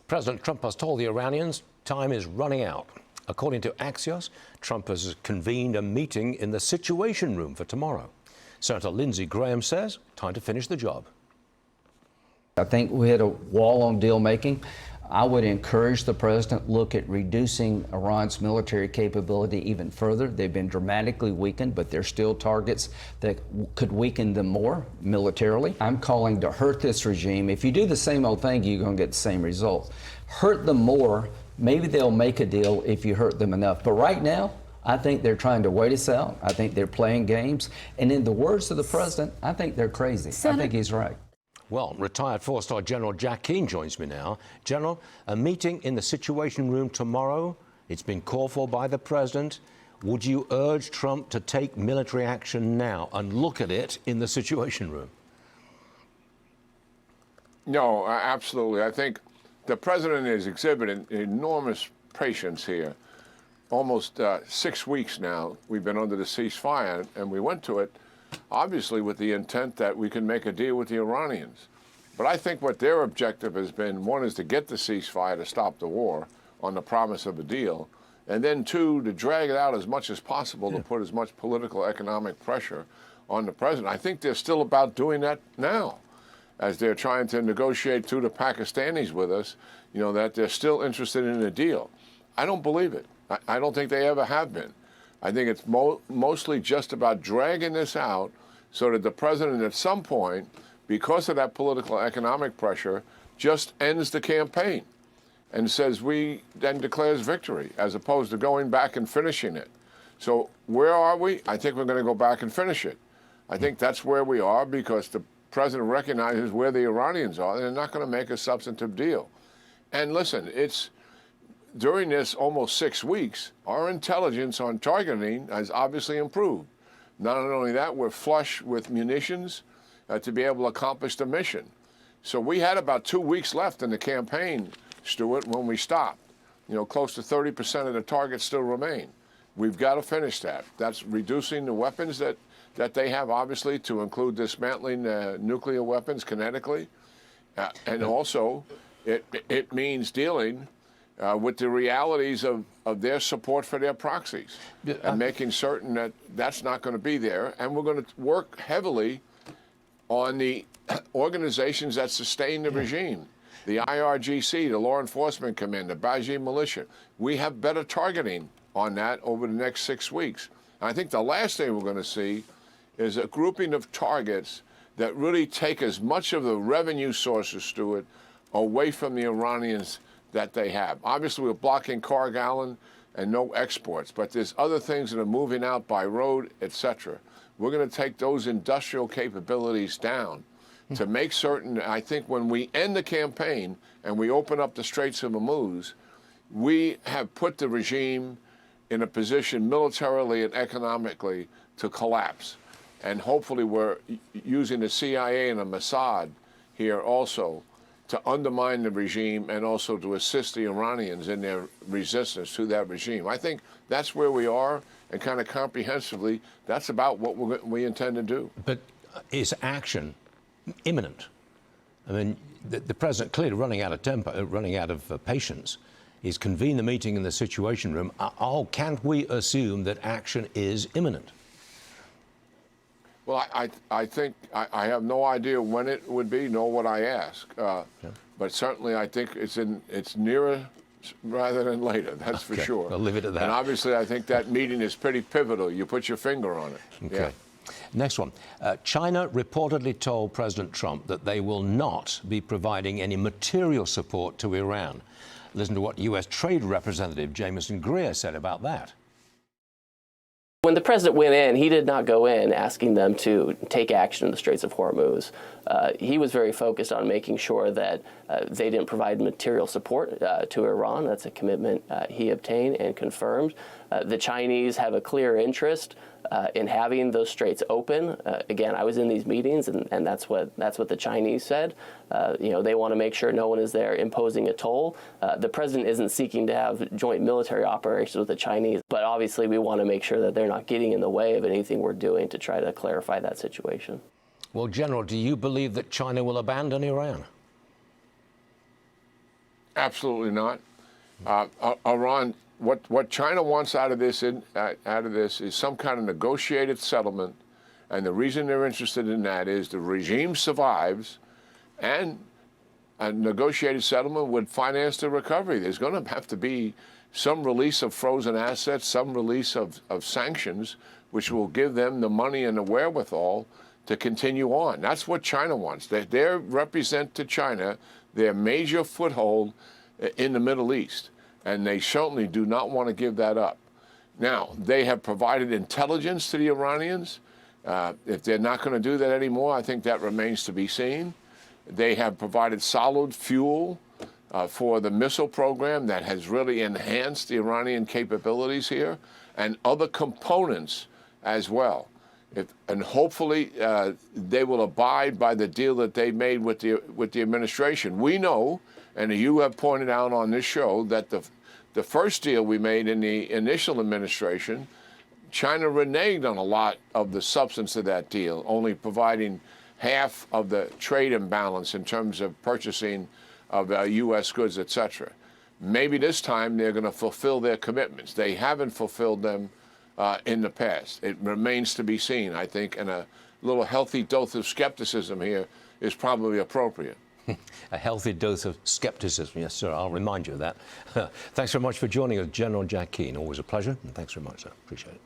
President Trump has told the Iranians time is running out. According to Axios, Trump has convened a meeting in the Situation Room for tomorrow. Senator Lindsey Graham says time to finish the job. I think we hit a wall on deal making. I would encourage the president to look at reducing Iran's military capability even further. They've been dramatically weakened, but they're still targets that could weaken them more militarily. I'm calling to hurt this regime. If you do the same old thing, you're going to get the same results. Hurt them more. Maybe they'll make a deal if you hurt them enough. But right now, I think they're trying to wait us out. I think they're playing games. And in the words of the president, I think they're crazy. I think he's right. Well, retired four-star General Jack Keane joins me now. General, a meeting in the Situation Room tomorrow. It's been called for by the president. Would you urge Trump to take military action now and look at it in the Situation Room? No, absolutely. I think the president is exhibiting enormous patience here. Almost 6 weeks now, we've been under the ceasefire, and we went to it obviously with the intent that we can make a deal with the Iranians. But I think what their objective has been, one is to get the ceasefire to stop the war on the promise of a deal, and then two, to drag it out as much as possible to put as much political, economic pressure on the president. I think they're still about doing that now, as they're trying to negotiate through the Pakistanis with us, you know, that they're still interested in a deal. I don't believe it. I don't think they ever have been. I think it's mostly just about dragging this out so that the president at some point, because of that political economic pressure, just ends the campaign and says we then declares victory as opposed to going back and finishing it. So where are we? I think we're going to go back and finish it. I think that's where we are because the president recognizes where the Iranians are. They're not going to make a substantive deal. And listen, during this almost 6 weeks, our intelligence on targeting has obviously improved. Not only that, we're flush with munitions to be able to accomplish the mission. So we had about 2 weeks left in the campaign, Stuart, when we stopped. You know, close to 30% of the targets still remain. We've got to finish that. That's reducing the weapons that they have, obviously, to include dismantling nuclear weapons kinetically. And also, it means dealing with the realities of their support for their proxies and making certain that that's not going to be there. And we're going to work heavily on the organizations that sustain the regime, the IRGC, the Law Enforcement Command, the Baji Militia. We have better targeting on that over the next 6 weeks. And I think the last thing we're going to see is a grouping of targets that really take as much of the revenue sources, Stuart, away from the Iranians that they have. Obviously, we're blocking Cargallen and no exports, but there's other things that are moving out by road, etc. We're going to take those industrial capabilities down to make certain, I think, when we end the campaign and we open up the Straits of Hormuz, we have put the regime in a position militarily and economically to collapse. And hopefully we're using the CIA and the Mossad here also to undermine the regime and also to assist the Iranians in their resistance to that regime. I think that's where we are, and kind of comprehensively, that's about what we intend to do. But is action imminent? I mean, the president clearly running out of temper, running out of patience. He's convened the meeting in the Situation Room. Can't we assume that action is imminent? Well, I think I have no idea when it would be, nor would I ask. But certainly I think it's nearer rather than later, that's for sure. I'll leave it at that. And obviously I think that meeting is pretty pivotal. You put your finger on it. Okay. Yeah. Next one. China reportedly told President Trump that they will not be providing any material support to Iran. Listen to what U.S. Trade Representative Jameson Greer said about that. When the president went in, he did not go in asking them to take action in the Straits of Hormuz. He was very focused on making sure that they didn't provide material support to Iran. That's a commitment he obtained and confirmed. The Chinese have a clear interest in having those straits open. Again, I was in these meetings, and that's what the Chinese said. You know, they want to make sure no one is there imposing a toll. The president isn't seeking to have joint military operations with the Chinese, but obviously we want to make sure that they're not getting in the way of anything we're doing to try to clarify that situation. Well, General, do you believe that China will abandon Iran? Absolutely not. Iran, what China wants out of this is some kind of negotiated settlement, and the reason they're interested in that is the regime survives, and a negotiated settlement would finance the recovery. There's going to have to be some release of frozen assets, some release of sanctions, which will give them the money and the wherewithal to continue on. That's what China wants. They represent to China their major foothold in the Middle East, and they certainly do not want to give that up. Now, they have provided intelligence to the Iranians. If they're not going to do that anymore, I think that remains to be seen. They have provided solid fuel for the missile program that has really enhanced the Iranian capabilities here, and other components as well. And hopefully they will abide by the deal that they made with the administration. We know, and you have pointed out on this show, that the first deal we made in the initial administration, China reneged on a lot of the substance of that deal, only providing half of the trade imbalance in terms of purchasing of U.S. goods, etc. Maybe this time they're going to fulfill their commitments. They haven't fulfilled them in the past. It remains to be seen, I think, and a little healthy dose of skepticism here is probably appropriate. A healthy dose of skepticism, yes, sir. I'll remind you of that. Thanks very much for joining us, General Jack Keane. Always a pleasure, and thanks very much, sir. Appreciate it.